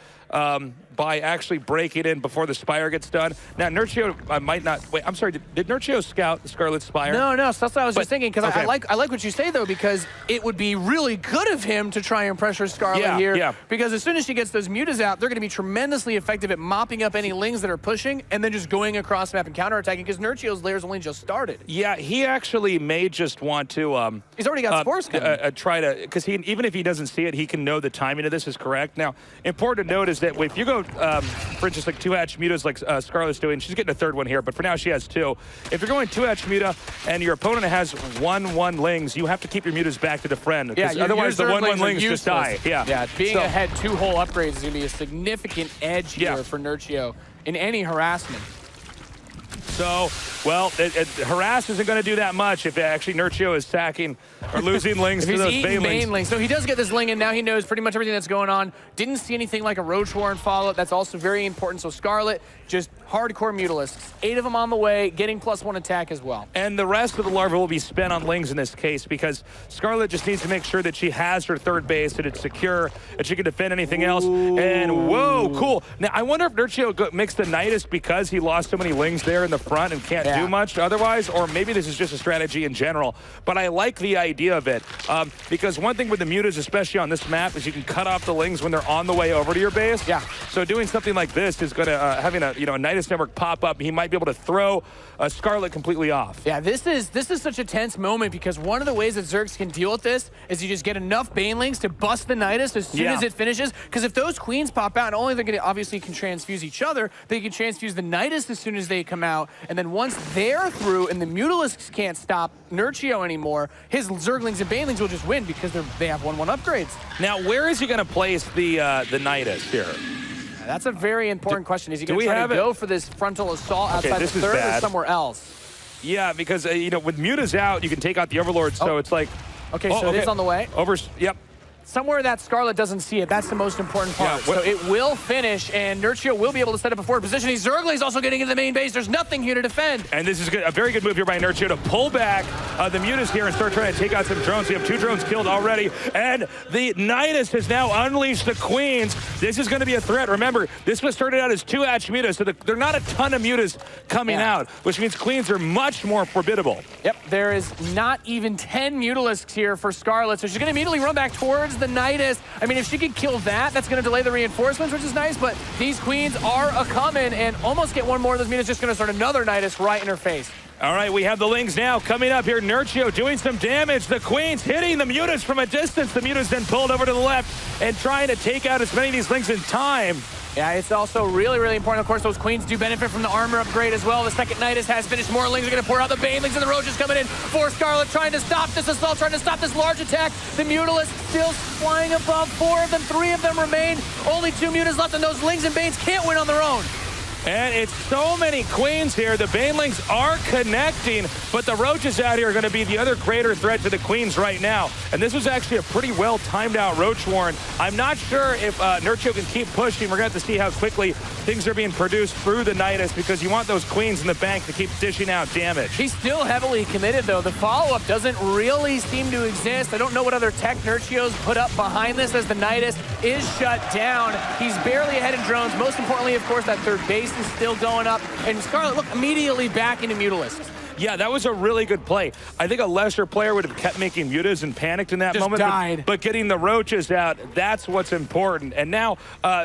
by actually breaking in before the Spire gets done. Now, Nurchio might not... Wait, I'm sorry. Did Nurchio scout the Scarlet Spire? No, so that's what I was just thinking, because I like what you say, though, because it would be really good of him to try and pressure Scarlet here. Yeah. Because as soon as she gets those Mutas out, they're going to be tremendously effective at mopping up any Lings that are pushing and then just going across the map and counterattacking, because Nurchio's lair's only just started. Yeah, he actually may just want to... he's already got spores coming. Try to... Because even if he doesn't see it, he can know the timing of this is correct. Now, important to note is that if you go... for instance, like 2-hatch mutas like Scarlet's doing, she's getting a third one here, but for now she has 2. If you're going 2-hatch muta and your opponent has 1-1 Lings, you have to keep your mutas back to defend. Yeah, otherwise the 1-1 Lings just die. Yeah, being ahead 2 whole upgrades is going to be a significant edge here for Nurchio in any harassment. So, well, harass isn't going to do that much if actually Nurchio is sacking or losing Lings to those Banelings. So he does get this Ling, and now he knows pretty much everything that's going on. Didn't see anything like a Roach Warren follow-up. That's also very important. So Scarlet, just hardcore Mutalisks. 8 of them on the way, getting +1 attack as well. And the rest of the larva will be spent on Lings in this case, because Scarlet just needs to make sure that she has her third base, that it's secure, that she can defend anything else. And whoa, cool. Now, I wonder if Nurchio makes the Nidus because he lost so many Lings there in the front and can't do much otherwise, or maybe this is just a strategy in general. But I like the idea of it, because one thing with the Mutas, especially on this map, is you can cut off the Lings when they're on the way over to your base. Yeah. So doing something like this is going to, having a Nidus network pop up, he might be able to throw Scarlet completely off. Yeah, this is such a tense moment, because one of the ways that Zergs can deal with this is you just get enough Banelings to bust the Nidus as soon as it finishes, because if those Queens pop out, not only they're going to obviously can transfuse each other, they can transfuse the Nidus as soon as they come out, and then once they're through and the Mutalisks can't stop Nurchio anymore, his Zerglings and Banelings will just win because they have 1-1 upgrades. Now, where is he going to place the Nidus here? That's a very important question. Is he going to try to go for this frontal assault outside the third or somewhere else? Yeah, because, with Mutas out, you can take out the Overlord, so it's like... Okay, so it is on the way? Yep. Somewhere that Scarlet doesn't see it. That's the most important part. So it will finish, and Nurchio will be able to set up a forward position. Zergling's also getting into the main base. There's nothing here to defend. And this is a very good move here by Nurchio to pull back the Mutas here and start trying to take out some drones. We have 2 drones killed already, and the Nidus has now unleashed the Queens. This is going to be a threat. Remember, this was started out as 2-hatch Mutas, so there are not a ton of Mutas coming out, which means Queens are much more formidable. Yep, there is not even 10 Mutalisks here for Scarlet, so she's going to immediately run back towards the Nidus. I mean, if she could kill that's going to delay the reinforcements, which is nice, but these Queens are a-coming, and almost get one more of those Mutas, just going to start another Nidus right in her face. All right, we have the Lings now coming up here. Nurchio doing some damage. The Queens hitting the Mutas from a distance. The Mutas then pulled over to the left and trying to take out as many of these Lings in time. Yeah, it's also really, really important. Of course, those Queens do benefit from the armor upgrade as well. The second Nidus has finished. More Lings are going to pour out. The Banelings and the Roaches coming in for Scarlet, trying to stop this assault, trying to stop this large attack. The Mutalisk still flying above. 4 of them, 3 of them remain. Only 2 Mutas left, and those Lings and Banes can't win on their own. And it's so many Queens here. The Banelings are connecting, but the Roaches out here are going to be the other greater threat to the Queens right now. And this was actually a pretty well timed out Roach Warren. I'm not sure if Nurchio can keep pushing. We're going to have to see how quickly things are being produced through the Nidus, because you want those Queens in the bank to keep dishing out damage. He's still heavily committed, though. The follow-up doesn't really seem to exist. I don't know what other tech Nurchio's put up behind this, as the Nidus is shut down. He's barely ahead in drones. Most importantly, of course, that third base Beast is still going up, and Scarlet, look, immediately back into Mutalisk. Yeah, that was a really good play. I think a lesser player would have kept making mutas and panicked in that Just moment. died. But getting the roaches out, that's what's important. And now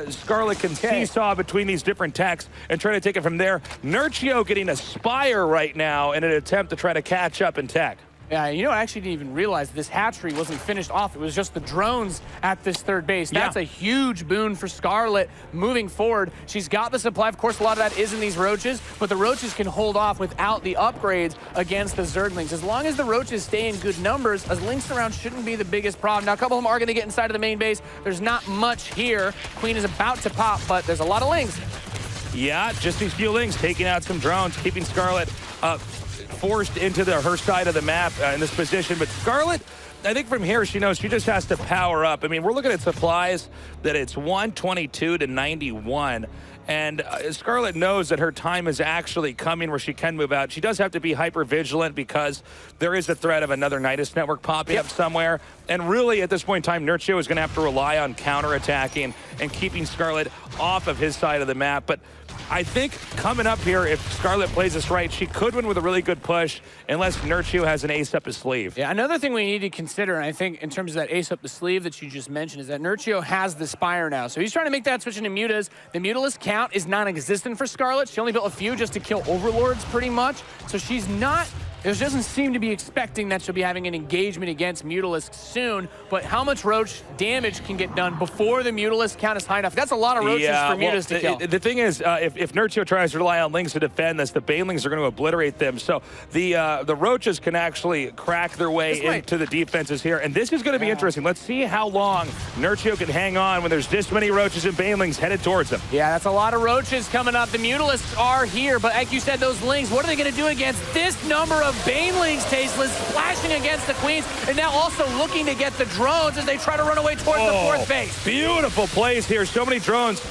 Scarlet can seesaw between these different techs and try to take it from there. Nurchio getting a Spire right now in an attempt to try to catch up in tech. Yeah, you know, I actually didn't even realize this hatchery wasn't finished off. It was just the drones at this third base. That's a huge boon for Scarlet moving forward. She's got the supply. Of course, a lot of that is in these roaches, but the roaches can hold off without the upgrades against the Zerglings. As long as the roaches stay in good numbers, as links around shouldn't be the biggest problem. Now, a couple of them are going to get inside of the main base. There's not much here. Queen is about to pop, but there's a lot of links. Yeah, just these few links taking out some drones, keeping Scarlet forced into her side of the map in this position. But Scarlet, I think from here, she knows she just has to power up. I mean, we're looking at supplies that it's 122 to 91. And Scarlet knows that her time is actually coming where she can move out. She does have to be hyper vigilant because there is a threat of another Nidus network popping up somewhere. And really, at this point in time, Nurchio is going to have to rely on counterattacking and keeping Scarlet off of his side of the map. But I think coming up here, if Scarlet plays this right, she could win with a really good push unless Nurchio has an ace up his sleeve. Yeah, another thing we need to consider, and I think in terms of that ace up the sleeve that you just mentioned, is that Nurchio has the Spire now. So he's trying to make that switch into mutas. The Mutalisk count is non-existent for Scarlet. She only built a few just to kill Overlords pretty much. So she's not... She doesn't seem to be expecting that she'll be having an engagement against Mutalisk soon, but how much roach damage can get done before the Mutalisk count is high enough? That's a lot of roaches for mutas to kill. The thing is, if Nurchio tries to rely on Lings to defend this, the Banelings are going to obliterate them. So the roaches can actually crack their way into the defenses here, and this is going to be interesting. Let's see how long Nurchio can hang on when there's this many roaches and Banelings headed towards them. Yeah, that's a lot of roaches coming up. The Mutalisks are here, but like you said, those Lings, what are they going to do against this number of Banelings? Tasteless splashing against the Queens, and now also looking to get the drones as they try to run away towards the fourth base. Beautiful plays here. So many drones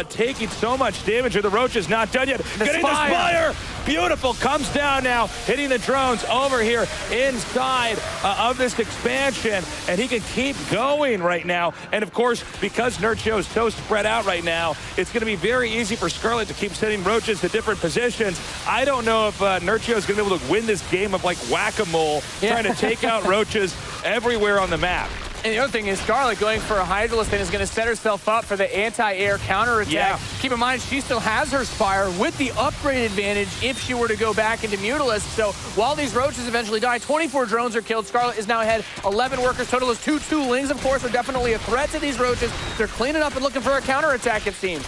taking so much damage here. The Roach is not done yet. Getting the Spire. Beautiful. Comes down now, hitting the drones over here inside of this expansion, and he can keep going right now. And of course, because Nurchio is so spread out right now, it's going to be very easy for Scarlet to keep sending roaches to different positions. I don't know if Nurchio is going to be able to win this game of like whack-a-mole, trying to take out roaches everywhere on the map. And the other thing is Scarlet going for a Hydralisk and is going to set herself up for the anti-air counterattack. Yeah. Keep in mind, she still has her Spire with the upgrade advantage if she were to go back into Mutalisk. So while these roaches eventually die, 24 drones are killed. Scarlet is now ahead 11 workers. Total is 2 Lings, of course, are definitely a threat to these roaches. They're cleaning up and looking for a counterattack, it seems.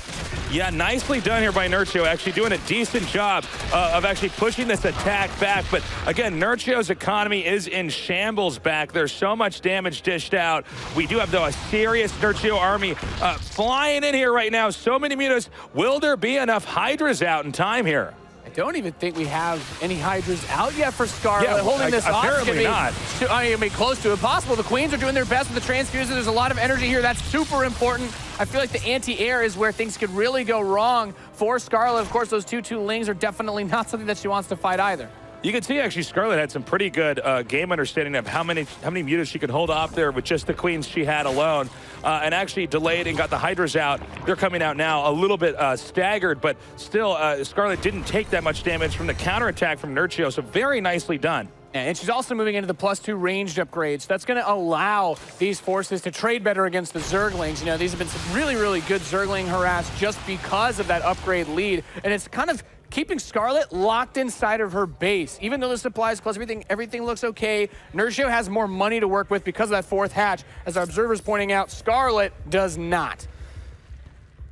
Yeah, nicely done here by Nurchio, actually doing a decent job of actually pushing this attack back. But again, Nurchio's economy is in shambles back. There's so much damage dished out. We do have, though, a serious Nurchio army flying in here right now. So many mutas. Will there be enough Hydras out in time here? I don't even think we have any Hydras out yet for Scarlet. Holding this off apparently not. I mean, close to impossible. The Queens are doing their best with the transfuser. There's a lot of energy here. That's super important. I feel like the anti-air is where things could really go wrong for Scarlet. Of course, those 2 Lings are definitely not something that she wants to fight either. You can see actually Scarlet had some pretty good game understanding of how many mutas she could hold off there with just the Queens she had alone, and actually delayed and got the Hydras out. They're coming out now a little bit staggered, but still Scarlet didn't take that much damage from the counterattack from Nurchio, so very nicely done. And she's also moving into the +2 ranged upgrades. That's going to allow these forces to trade better against the Zerglings. You know, these have been some really, really good Zergling harass just because of that upgrade lead. And it's kind of keeping Scarlet locked inside of her base. Even though the supply is close, everything looks okay. Nurchio has more money to work with because of that 4th hatch. As our observer's pointing out, Scarlet does not.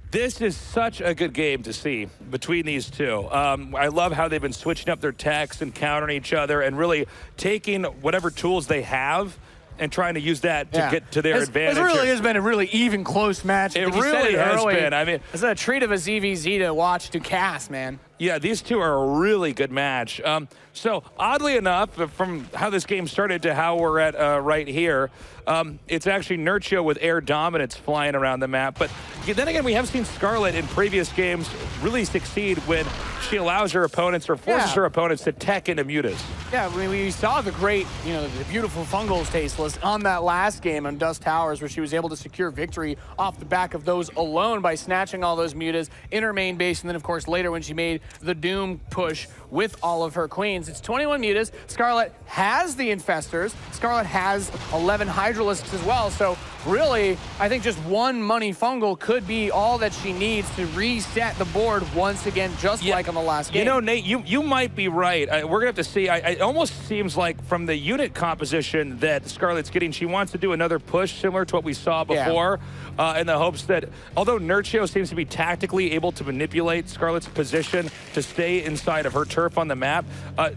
This is such a good game to see between these two. I love how they've been switching up their techs and countering each other and really taking whatever tools they have and trying to use that to get to their advantage. It really has been a really even, close match. It really has been. I mean, it's a treat of a ZvZ to watch, to cast, man. Yeah, these two are a really good match. So oddly enough, from how this game started to how we're at right here, it's actually Nurchio with air dominance flying around the map. But then again, we have seen Scarlet in previous games really succeed when she allows her opponents or forces her opponents to tech into mutas. Yeah, I mean, we saw the great, the beautiful fungals Tasteless on that last game on Dust Towers, where she was able to secure victory off the back of those alone by snatching all those mutas in her main base. And then, of course, later when she made the Doom push with all of her queens. It's 21 mutas. Scarlet has the Infestors. Scarlet has 11 Hydralisks as well. So really, I think just one money fungal could be all that she needs to reset the board once again, just like on the last game. You know, Nate, you might be right. We're going to have to see. It almost seems like from the unit composition that Scarlet's getting, she wants to do another push similar to what we saw before, in the hopes that, although Nurchio seems to be tactically able to manipulate Scarlet's position to stay inside of her turf on the map,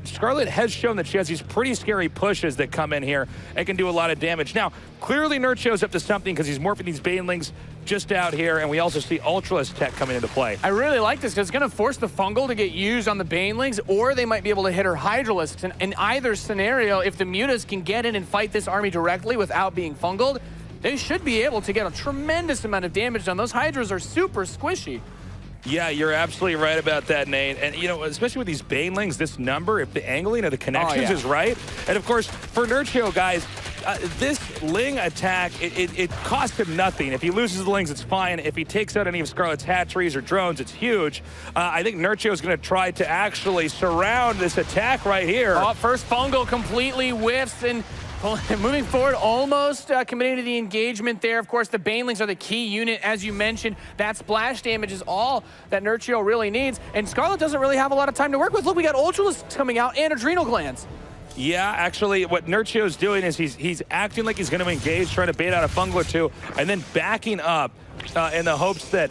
Scarlet has shown that she has these pretty scary pushes that come in here and can do a lot of damage. Now, clearly Nurchio's up to something because he's morphing these Banelings just out here, and we also see Ultralisk tech coming into play. I really like this because it's going to force the fungal to get used on the Banelings, or they might be able to hit her Hydralisks. And in either scenario, if the mutas can get in and fight this army directly without being fungaled, they should be able to get a tremendous amount of damage done. Those Hydras are super squishy. Yeah, you're absolutely right about that, Nate. And, especially with these Banelings, this number, if the angling of the connections is right. And, of course, for Nurchio, guys, this Ling attack, it costs him nothing. If he loses the Lings, it's fine. If he takes out any of Scarlet's hatcheries or drones, it's huge. I think Nurchio is going to try to actually surround this attack right here. Oh, first fungal completely whiffs, and moving forward, almost committing to the engagement there. Of course, the Banelings are the key unit, as you mentioned. That splash damage is all that Nurchio really needs, and Scarlet doesn't really have a lot of time to work with. Look, we got Ultralisks coming out and Adrenal Glands. Yeah, actually, what Nurchio's doing is he's acting like he's going to engage, trying to bait out a fungal or two, and then backing up in the hopes that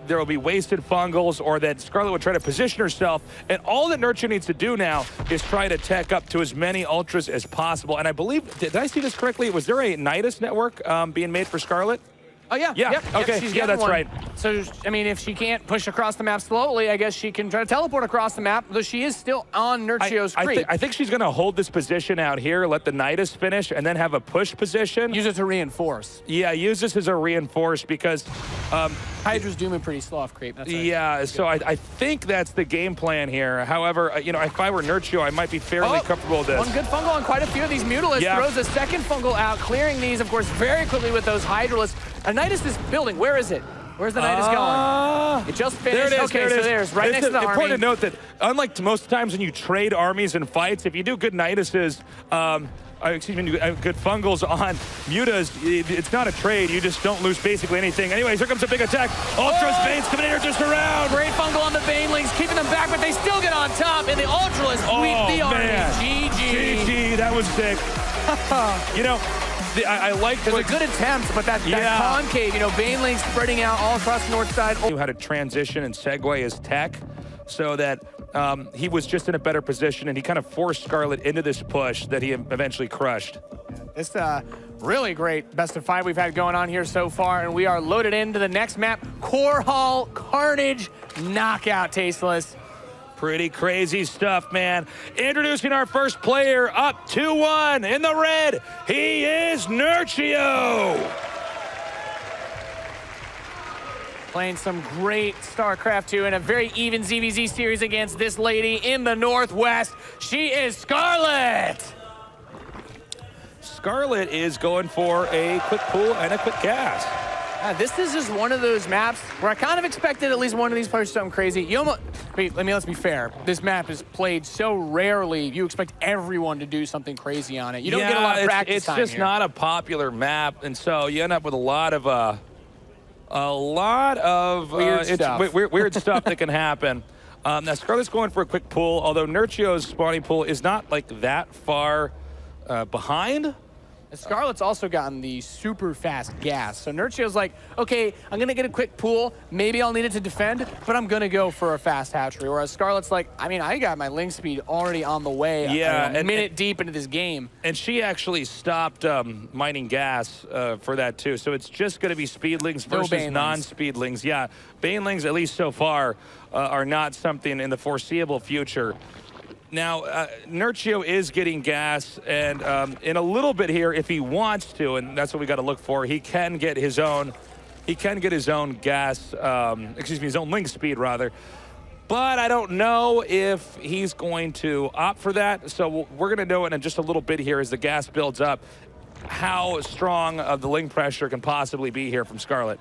there will be wasted fungals or that Scarlet would try to position herself. And all that Nurchio needs to do now is try to tech up to as many Ultras as possible. And I believe, did I see this correctly? Was there a Nidus network being made for Scarlet? Oh, yeah. Yeah, yep. okay, She's yeah, that's one. right. So, I mean, if she can't push across the map slowly, I guess she can try to teleport across the map, though she is still on Nurchio's creep. I think she's going to hold this position out here, let the Nidus finish, and then have a push position. Use it to reinforce. Yeah, use this as a reinforce because... Hydra's dooming pretty slow off creep. That's yeah, so I think that's the game plan here. However, if I were Nurchio, I might be fairly comfortable with this. One good fungal on quite a few of these Mutalisks. Yeah. Throws a second fungal out, clearing these, of course, very quickly with those Hydralisks. A Nidus is building. Where is it? Where's the Nidus going? It just finished. There it is. Okay, so there's right next to the army. It's important to note that, unlike most times when you trade armies and fights, if you do good Niduses, good fungals on mutas, it's not a trade. You just don't lose basically anything. Anyways, here comes a big attack. Ultras, Banes coming in here just around. Great fungal on the Banelings, keeping them back, but they still get on top, and the Ultralisk sweep the army. GG. GG, that was sick. I like There's a good attempt, but that concave, Banelings spreading out all across the north side. Knew how to transition and segue his tech so that he was just in a better position, and he kind of forced Scarlet into this push that he eventually crushed. It's really great best of 5 we've had going on here so far, and we are loaded into the next map, Core Hall Carnage Knockout, Tasteless. Pretty crazy stuff, man. Introducing our first player, up 2-1 in the red. He is Nurchio. Playing some great StarCraft 2 in a very even ZvZ series against this lady in the Northwest. She is Scarlet. Scarlet is going for a quick pull and a quick cast. This is just one of those maps where I kind of expected at least one of these players to do something crazy. Let's be fair. This map is played so rarely, you expect everyone to do something crazy on it. You don't get a lot of practice time It's just not a popular map, and so you end up with a lot of weird stuff that can happen. Now, Scarlet's going for a quick pull, although Nurchio's spawning pool is not like that far behind. Scarlet's also gotten the super fast gas. So Nurchio's like, okay, I'm going to get a quick pool. Maybe I'll need it to defend, but I'm going to go for a fast hatchery. Whereas Scarlet's like, I mean, I got my link speed already on the way. Yeah, a minute deep into this game. And she actually stopped mining gas for that too. So it's just going to be speedlings versus non-speedlings. Yeah, banelings, at least so far, are not something in the foreseeable future. Now, Nurchio is getting gas, and in a little bit here, if he wants to, and that's what we got to look for, he can get his own. He can get his own gas. Excuse me, his own link speed rather. But I don't know if he's going to opt for that. So we're going to know it in just a little bit here as the gas builds up, how strong of the link pressure can possibly be here from Scarlet.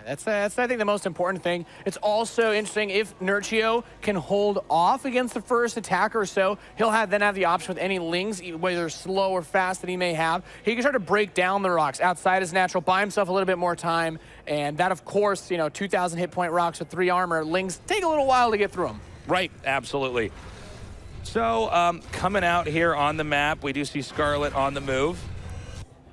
That's I think, the most important thing. It's also interesting if Nurchio can hold off against the first attacker or so, he'll then have the option with any lings, whether slow or fast that he may have. He can try to break down the rocks outside his natural, buy himself a little bit more time, and that, of course, 2,000 hit point rocks with 3 armor. Lings take a little while to get through them. Right, absolutely. So coming out here on the map, we do see Scarlet on the move.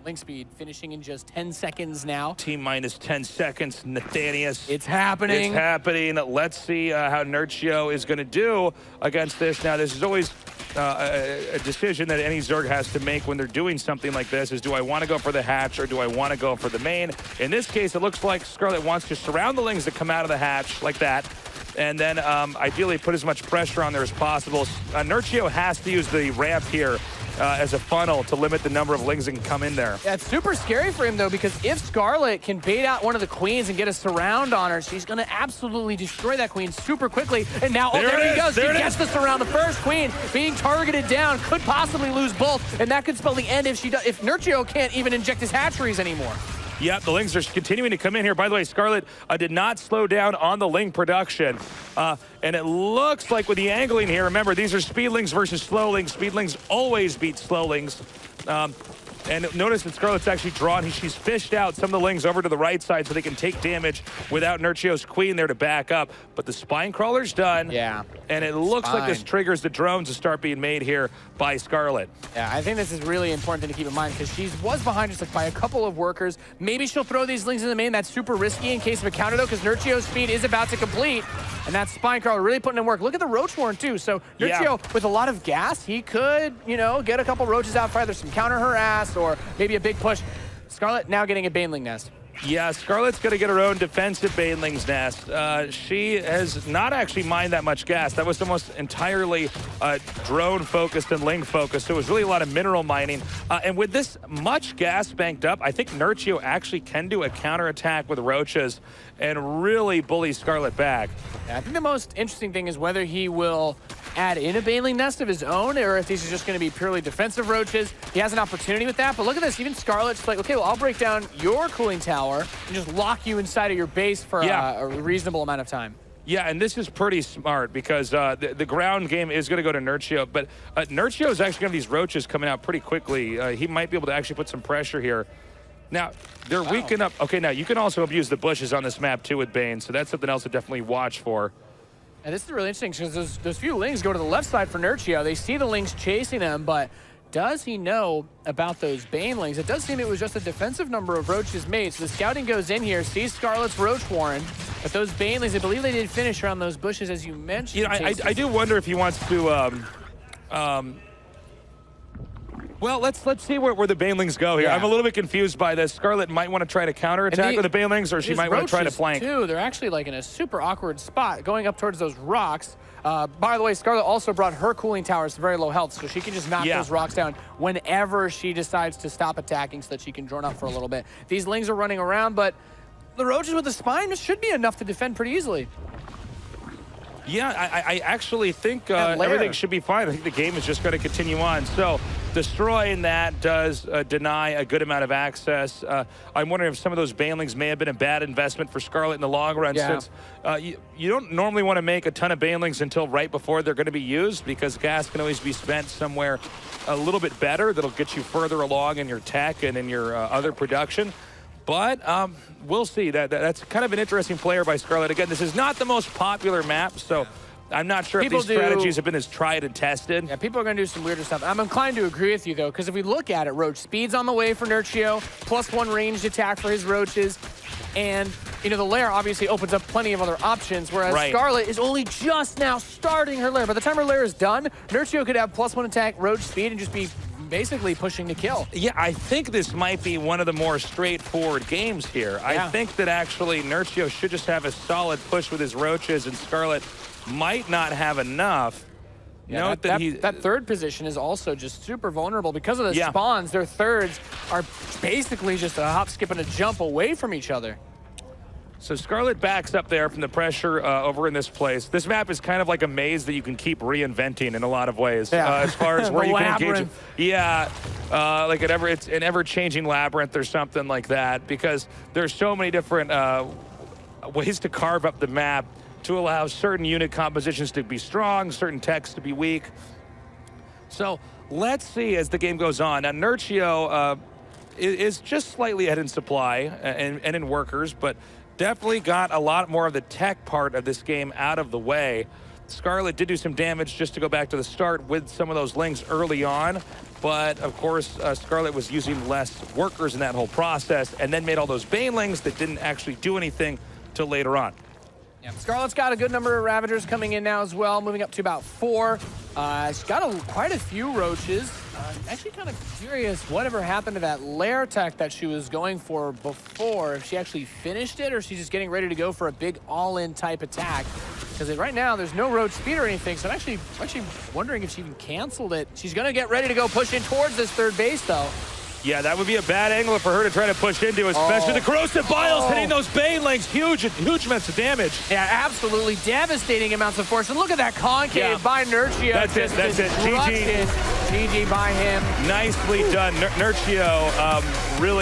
Link speed finishing in just 10 seconds now. T-minus 10 seconds, Nathanius. It's happening. It's happening. Let's see how Nurchio is going to do against this. Now, this is always a decision that any Zerg has to make when they're doing something like this, is do I want to go for the hatch or do I want to go for the main? In this case, it looks like Scarlet wants to surround the lings that come out of the hatch like that, and then ideally put as much pressure on there as possible. Nurchio has to use the ramp here as a funnel to limit the number of lings that can come in there. Yeah, it's super scary for him, though, because if Scarlet can bait out one of the queens and get a surround on her, she's going to absolutely destroy that queen super quickly. And now, there he goes. He gets the surround. The first queen being targeted down, could possibly lose both, and that could spell the end if Nurchio can't even inject his hatcheries anymore. Yep, the lings are continuing to come in here. By the way, Scarlet did not slow down on the ling production. And it looks like with the angling here, remember, these are speedlings versus slowlings. Speedlings always beat slowlings. And notice that Scarlet's actually drawn. She's fished out some of the lings over to the right side so they can take damage without Nurchio's queen there to back up. But the spine crawler's done. Yeah. And it looks like this triggers the drones to start being made here by Scarlet. Yeah, I think this is really important to keep in mind because she was behind just by a couple of workers. Maybe she'll throw these lings in the main. That's super risky in case of a counter, though, because Nurchio's speed is about to complete. And that spine crawler really putting in work. Look at the roach warren, too. So Nurchio, with a lot of gas, he could, get a couple roaches out for either some counter harass or maybe a big push. Scarlet now getting a baneling nest. Yeah, Scarlet's going to get her own defensive baneling's nest. She has not actually mined that much gas. That was almost entirely drone-focused and ling-focused, so it was really a lot of mineral mining. And with this much gas banked up, I think Nurchio actually can do a counterattack with roaches and really bully Scarlet back. Yeah, I think the most interesting thing is whether he will add in a baneling nest of his own or if these are just going to be purely defensive roaches. He has an opportunity with that, but look at this. Even Scarlet's like, okay, well, I'll break down your cooling tower and just lock you inside of your base for a reasonable amount of time. Yeah, and this is pretty smart because the ground game is going to go to Nurchio, but Nurchio is actually going to have these roaches coming out pretty quickly. He might be able to actually put some pressure here. Now, they're weakening up. Okay, now you can also abuse the bushes on this map too with Bane, so that's something else to definitely watch for. And this is really interesting because those few lings go to the left side for Nurchio. They see the lings chasing them, but does he know about those banelings? It does seem it was just a defensive number of roaches made. So the scouting goes in here, sees Scarlet's roach warren, but those banelings, I believe they did finish around those bushes, as you mentioned. I do wonder if he wants to. Well, let's see where the banelings go here. Yeah. I'm a little bit confused by this. Scarlet might want to try to counterattack with the banelings, or she might want to try to flank. Too, they're actually like in a super awkward spot going up towards those rocks. By the way, Scarlet also brought her cooling towers to very low health, so she can just knock those rocks down whenever she decides to stop attacking so that she can drone up for a little bit. These lings are running around, but the roaches with the spine should be enough to defend pretty easily. Yeah, I actually think everything should be fine. I think the game is just going to continue on. So destroying that does deny a good amount of access. I'm wondering if some of those banelings may have been a bad investment for Scarlet in the long run, since you don't normally want to make a ton of banelings until right before they're going to be used, because gas can always be spent somewhere a little bit better that'll get you further along in your tech and in your other production. But we'll see. That's kind of an interesting player by Scarlet. Again, this is not the most popular map, so I'm not sure People if these strategies have been as tried and tested. Yeah, people are going to do some weirder stuff. I'm inclined to agree with you, though, because if we look at it, Roach speed's on the way for Nurchio, +1 ranged attack for his Roaches, and, you know, the lair obviously opens up plenty of other options, whereas Scarlet is only just now starting her lair. By the time her lair is done, Nurchio could have +1 attack, Roach speed, and just be basically pushing to kill. Yeah, I think this might be one of the more straightforward games here. Yeah. I think that actually Nurchio should just have a solid push with his Roaches, and Scarlet might not have enough. Yeah, Note that third position is also just super vulnerable because of the spawns. Their thirds are basically just a hop, skip, and a jump away from each other. So Scarlet backs up there from the pressure over in this place. This map is kind of like a maze that you can keep reinventing in a lot of ways. As far as where you can engage. Yeah, like it's an ever-changing labyrinth or something like that, because there's so many different ways to carve up the map to allow certain unit compositions to be strong, certain techs to be weak. So let's see as the game goes on. Now Nurchio is just slightly ahead in supply and in workers, but definitely got a lot more of the tech part of this game out of the way. Scarlet did do some damage, just to go back to the start, with some of those lings early on. But, of course, Scarlet was using less workers in that whole process, and then made all those banelings that didn't actually do anything till later on. Yeah, Scarlet's got a good number of Ravagers coming in now as well, moving up to about 4. She's got quite a few Roaches. Actually kind of curious whatever happened to that lair tech that she was going for before. If she actually finished it, or she's just getting ready to go for a big all-in type attack. Because right now, there's no road speed or anything, so I'm actually wondering if she even canceled it. She's going to get ready to go push in towards this third base, though. Yeah, that would be a bad angle for her to try to push into, especially the corrosive biles hitting those banelings. Huge amounts of damage. Yeah, absolutely devastating amounts of force. And look at that concave by Nurchio. That's it. GG. GG by him. Nicely done. Nurchio really